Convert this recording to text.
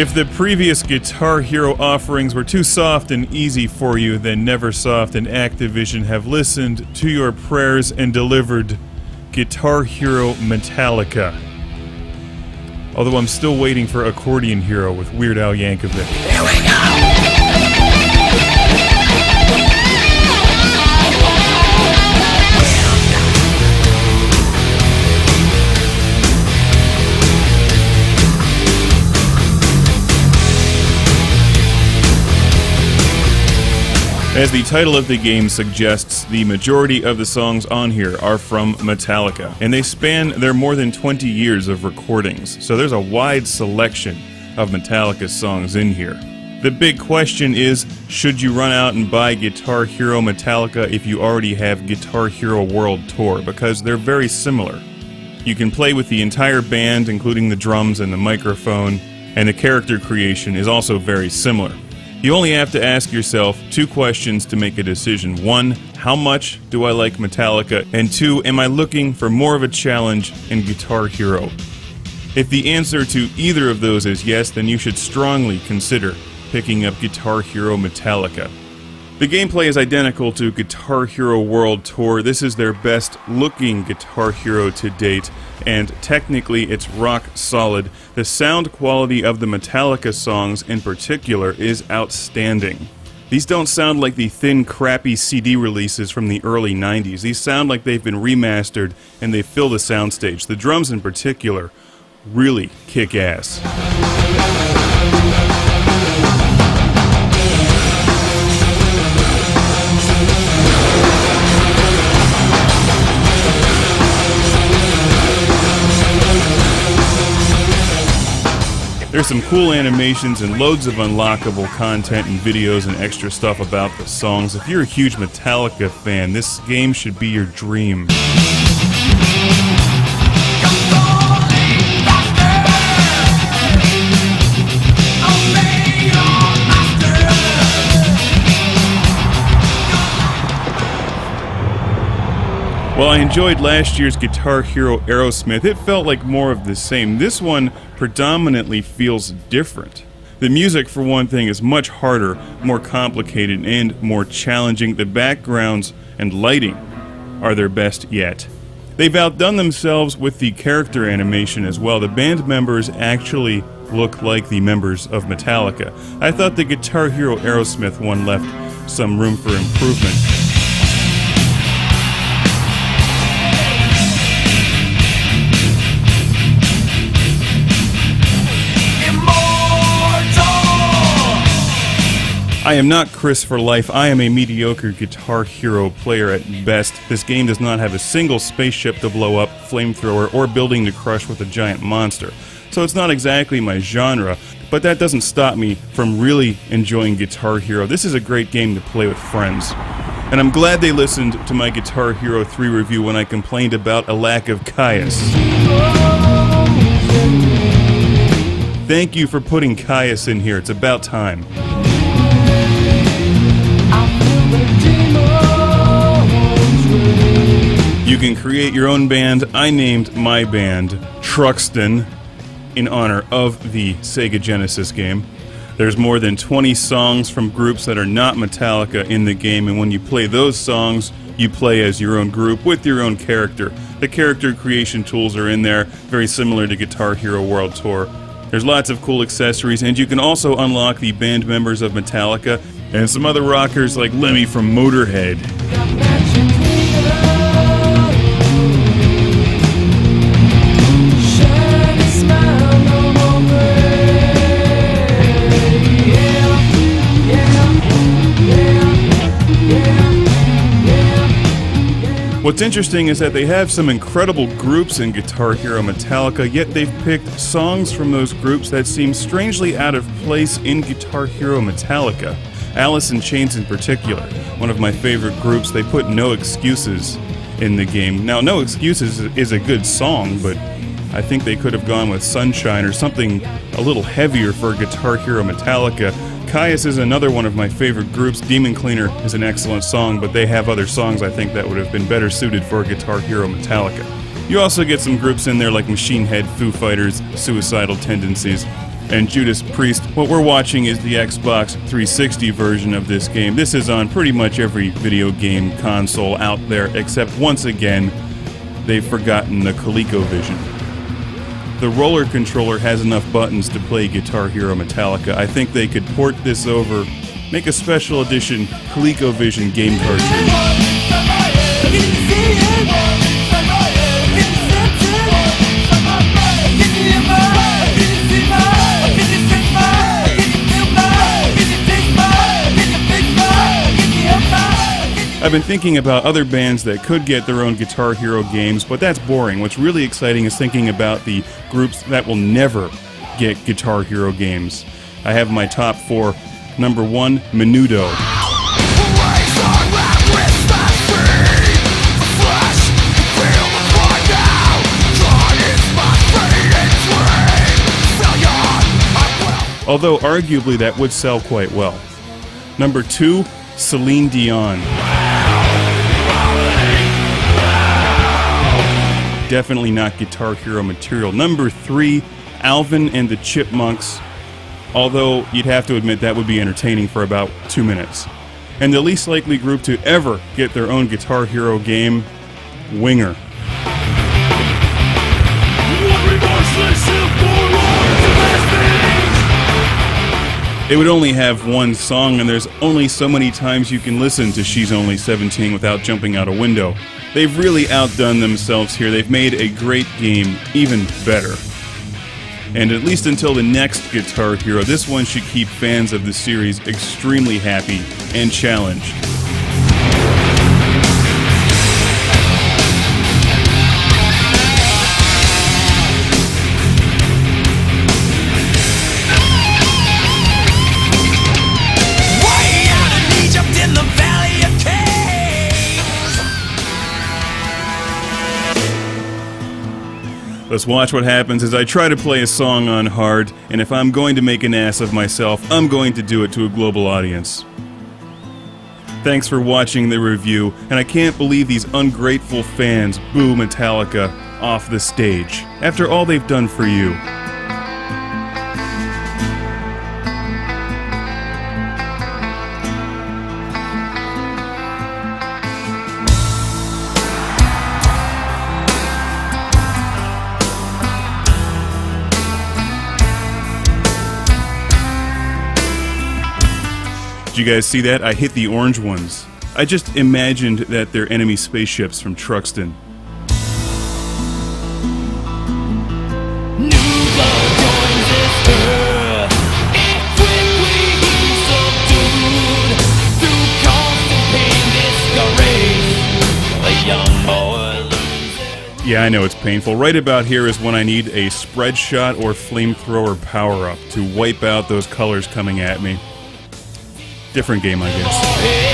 If the previous Guitar Hero offerings were too soft and easy for you, then Neversoft and Activision have listened to your prayers and delivered Guitar Hero Metallica. Although I'm still waiting for Accordion Hero with Weird Al Yankovic. Here we go! As the title of the game suggests, the majority of the songs on here are from Metallica, and they span their more than 20 years of recordings, so there's a wide selection of Metallica songs in here. The big question is, should you run out and buy Guitar Hero Metallica if you already have Guitar Hero World Tour, because they're very similar. You can play with the entire band, including the drums and the microphone, and the character creation is also very similar. You only have to ask yourself two questions to make a decision. One, how much do I like Metallica? And two, am I looking for more of a challenge in Guitar Hero? If the answer to either of those is yes, then you should strongly consider picking up Guitar Hero Metallica. The gameplay is identical to Guitar Hero World Tour. This is their best looking Guitar Hero to date, and technically it's rock solid. The sound quality of the Metallica songs in particular is outstanding. These don't sound like the thin, crappy CD releases from the early 90s. These sound like they've been remastered and they fill the soundstage. The drums in particular really kick ass. There's some cool animations and loads of unlockable content and videos and extra stuff about the songs. If you're a huge Metallica fan, this game should be your dream. While I enjoyed last year's Guitar Hero Aerosmith, it felt like more of the same. This one predominantly feels different. The music, for one thing, is much harder, more complicated, and more challenging. The backgrounds and lighting are their best yet. They've outdone themselves with the character animation as well. The band members actually look like the members of Metallica. I thought the Guitar Hero Aerosmith one left some room for improvement. I am not Chris for life. I am a mediocre Guitar Hero player at best. This game does not have a single spaceship to blow up, flamethrower, or building to crush with a giant monster. So it's not exactly my genre, but that doesn't stop me from really enjoying Guitar Hero. This is a great game to play with friends. And I'm glad they listened to my Guitar Hero 3 review when I complained about a lack of Caius. Thank you for putting Caius in here. It's about time. You can create your own band. I named my band Truxton in honor of the Sega Genesis game. There's more than 20 songs from groups that are not Metallica in the game, and when you play those songs, you play as your own group with your own character. The character creation tools are in there, very similar to Guitar Hero World Tour. There's lots of cool accessories, and you can also unlock the band members of Metallica and some other rockers like Lemmy from Motorhead. What's interesting is that they have some incredible groups in Guitar Hero Metallica, yet they've picked songs from those groups that seem strangely out of place in Guitar Hero Metallica. Alice in Chains in particular, one of my favorite groups. They put No Excuses in the game. Now, No Excuses is a good song, but I think they could have gone with Sunshine or something a little heavier for Guitar Hero Metallica. Caius is another one of my favorite groups. Demon Cleaner is an excellent song, but they have other songs I think that would have been better suited for Guitar Hero Metallica. You also get some groups in there like Machine Head, Foo Fighters, Suicidal Tendencies. and Judas Priest. What we're watching is the Xbox 360 version of this game. This is on pretty much every video game console out there, except once again, they've forgotten the ColecoVision. The roller controller has enough buttons to play Guitar Hero Metallica. I think they could port this over, make a special edition ColecoVision game cartridge. I've been thinking about other bands that could get their own Guitar Hero games, but that's boring. What's really exciting is thinking about the groups that will never get Guitar Hero games. I have my top 4. Number 1, Menudo. Although arguably that would sell quite well. Number 2, Celine Dion. Definitely not Guitar Hero material. Number 3, Alvin and the Chipmunks. Although you'd have to admit that would be entertaining for about 2 minutes. And the least likely group to ever get their own Guitar Hero game, Winger. It would only have one song, and there's only so many times you can listen to She's Only 17 without jumping out a window. They've really outdone themselves here. They've made a great game even better. And at least until the next Guitar Hero, this one should keep fans of the series extremely happy and challenged. Let's watch what happens as I try to play a song on hard, and if I'm going to make an ass of myself, I'm going to do it to a global audience. Thanks for watching the review, and I can't believe these ungrateful fans boo Metallica off the stage, after all they've done for you. Did you guys see that? I hit the orange ones. I just imagined that they're enemy spaceships from Truxton. Yeah, I know it's painful. Right about here is when I need a spread shot or flamethrower power-up to wipe out those colors coming at me. Different game, I guess.